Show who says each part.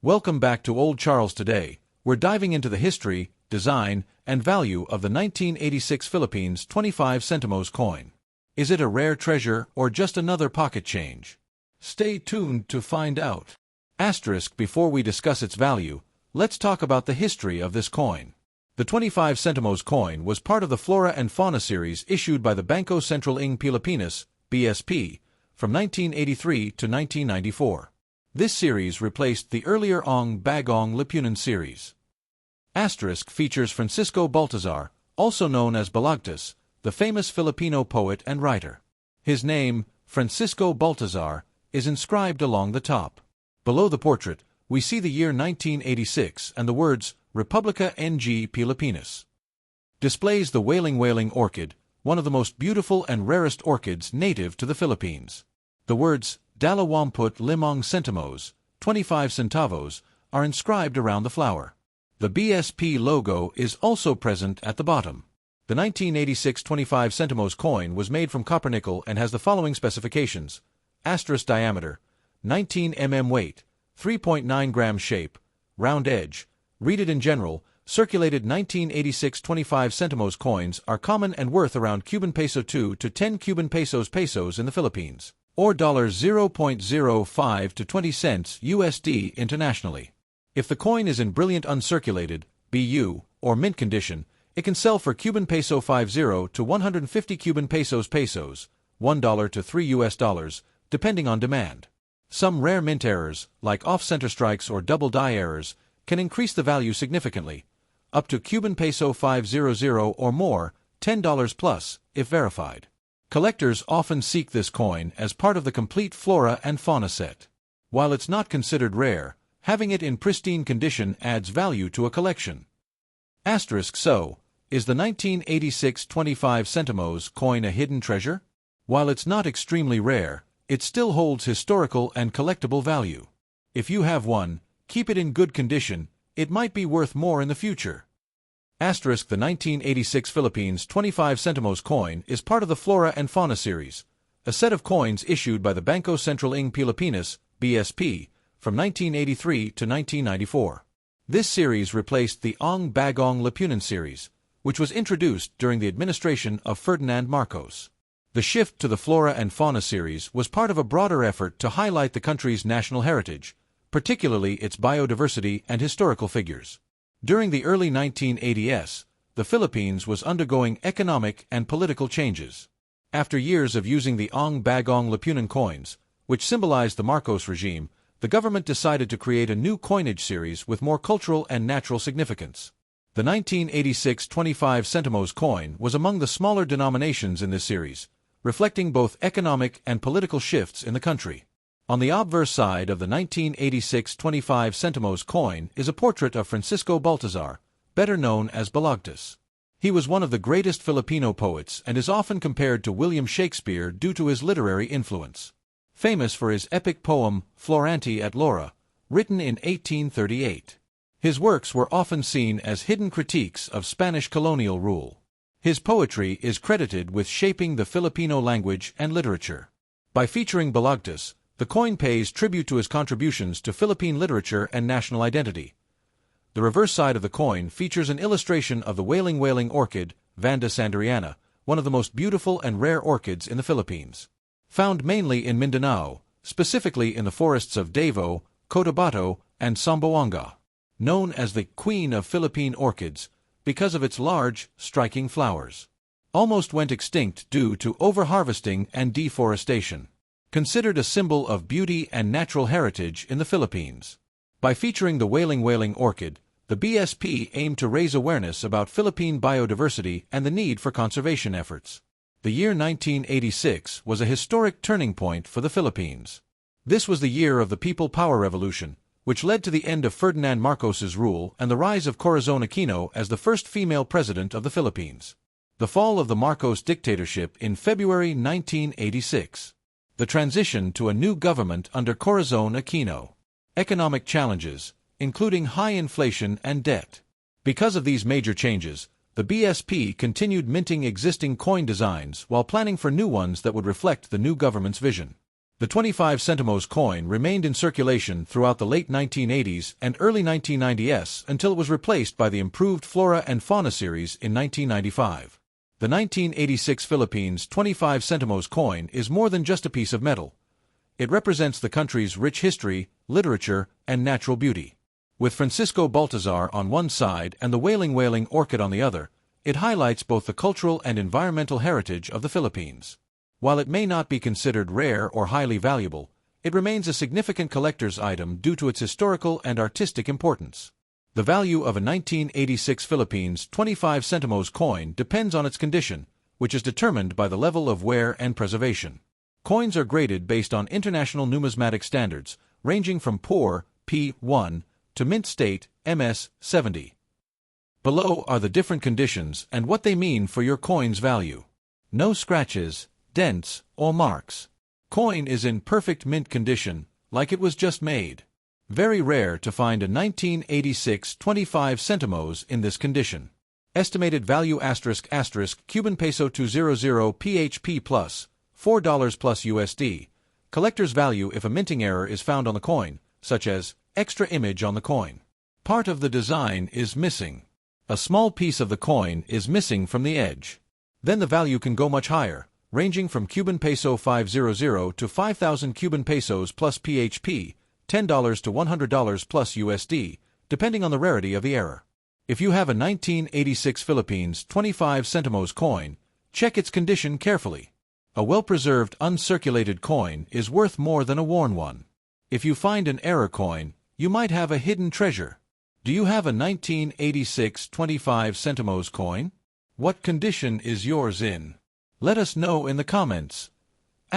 Speaker 1: Welcome back to Old Charles. Today, we're diving into the history, design, and value of the 1986 Philippines 25 centimos coin. Is it a rare treasure or just another pocket change? Stay tuned to find out. Before we discuss its value, let's talk about the history of this coin. The 25 centimos coin was part of the Flora and Fauna series issued by the Bangko Sentral ng Pilipinas, BSP, from 1983 to 1994. This series replaced the earlier Ang Bagong Lipunan series. Features Francisco Baltazar, also known as Balagtas, the famous Filipino poet and writer. His name, Francisco Baltazar, is inscribed along the top. Below the portrait, we see the year 1986 and the words Republica ng Pilipinas. Displays the wailing orchid, one of the most beautiful and rarest orchids native to the Philippines. The words Dalawamput limang centimos, 25 centavos, are inscribed around the flower. The BSP logo is also present at the bottom. The 1986 25 centimos coin was made from copper nickel and has the following specifications: diameter, 19 mm weight, 3.9 gram shape, round edge. Read it in general. Circulated 1986 25 centimos coins are common and worth around Cuban peso 2 to 10 Cuban pesos in the Philippines, or $0.05 to 20 cents USD internationally. If the coin is in brilliant uncirculated, BU, or mint condition, it can sell for Cuban peso 50 to 150 Cuban pesos, $1 to $3 depending on demand. Some rare mint errors, like off-center strikes or double die errors, can increase the value significantly, up to Cuban peso 500 or more, $10 plus, if verified. Collectors often seek this coin as part of the complete Flora and Fauna set. While it's not considered rare, having it in pristine condition adds value to a collection. So, is the 1986 25 centimos coin a hidden treasure? While it's not extremely rare, it still holds historical and collectible value. If you have one, keep it in good condition, it might be worth more in the future. The 1986 Philippines 25 centimos coin is part of the Flora and Fauna series, a set of coins issued by the Bangko Sentral ng Pilipinas, BSP, from 1983 to 1994. This series replaced the Ang Bagong Lipunan series, which was introduced during the administration of Ferdinand Marcos. The shift to the Flora and Fauna series was part of a broader effort to highlight the country's national heritage, particularly its biodiversity and historical figures. During the early 1980s, the Philippines was undergoing economic and political changes. After years of using the Ang Bagong Lipunan coins, which symbolized the Marcos regime, the government decided to create a new coinage series with more cultural and natural significance. The 1986 25 centimos coin was among the smaller denominations in this series, reflecting both economic and political shifts in the country. On the obverse side of the 1986 25 centimos coin is a portrait of Francisco Baltazar, better known as Balagtas. He was one of the greatest Filipino poets and is often compared to William Shakespeare due to his literary influence. Famous for his epic poem, Florante at Laura, written in 1838. His works were often seen as hidden critiques of Spanish colonial rule. His poetry is credited with shaping the Filipino language and literature. By featuring Balagtas, the coin pays tribute to his contributions to Philippine literature and national identity. The reverse side of the coin features an illustration of the wailing orchid, Vanda sanderiana, one of the most beautiful and rare orchids in the Philippines. Found mainly in Mindanao, specifically in the forests of Davao, Cotabato, and Zamboanga. Known as the Queen of Philippine Orchids because of its large, striking flowers. Almost went extinct due to overharvesting and deforestation. Considered a symbol of beauty and natural heritage in the Philippines. By featuring the wailing orchid, the BSP aimed to raise awareness about Philippine biodiversity and the need for conservation efforts. The year 1986 was a historic turning point for the Philippines. This was the year of the People Power Revolution, which led to the end of Ferdinand Marcos's rule and the rise of Corazon Aquino as the first female president of the Philippines. The fall of the Marcos dictatorship in February 1986. The transition to a new government under Corazon Aquino. Economic challenges, including high inflation and debt. Because of these major changes, the BSP continued minting existing coin designs while planning for new ones that would reflect the new government's vision. The 25 centimos coin remained in circulation throughout the late 1980s and early 1990s until it was replaced by the improved Flora and Fauna series in 1995. The 1986 Philippines 25 centimos coin is more than just a piece of metal. It represents the country's rich history, literature, and natural beauty. With Francisco Baltazar on one side and the wailing orchid on the other, it highlights both the cultural and environmental heritage of the Philippines. While it may not be considered rare or highly valuable, it remains a significant collector's item due to its historical and artistic importance. The value of a 1986 Philippines 25 centimos coin depends on its condition, which is determined by the level of wear and preservation. Coins are graded based on international numismatic standards, ranging from poor, P1, to mint state, MS70. Below are the different conditions and what they mean for your coin's value. No scratches, dents, or marks. Coin is in perfect mint condition, like it was just made. Very rare to find a 1986 25 centimos in this condition. Estimated value ** Cuban peso 200 PHP plus, $4 plus USD. Collector's value if a minting error is found on the coin, such as extra image on the coin. Part of the design is missing. A small piece of the coin is missing from the edge. Then the value can go much higher, ranging from Cuban peso 500 to 5,000 Cuban pesos plus PHP, $10 to $100 plus USD, depending on the rarity of the error. If you have a 1986 Philippines 25 centimos coin, check its condition carefully. A well-preserved, uncirculated coin is worth more than a worn one. If you find an error coin, you might have a hidden treasure. Do you have a 1986 25 centimos coin? What condition is yours in? Let us know in the comments. **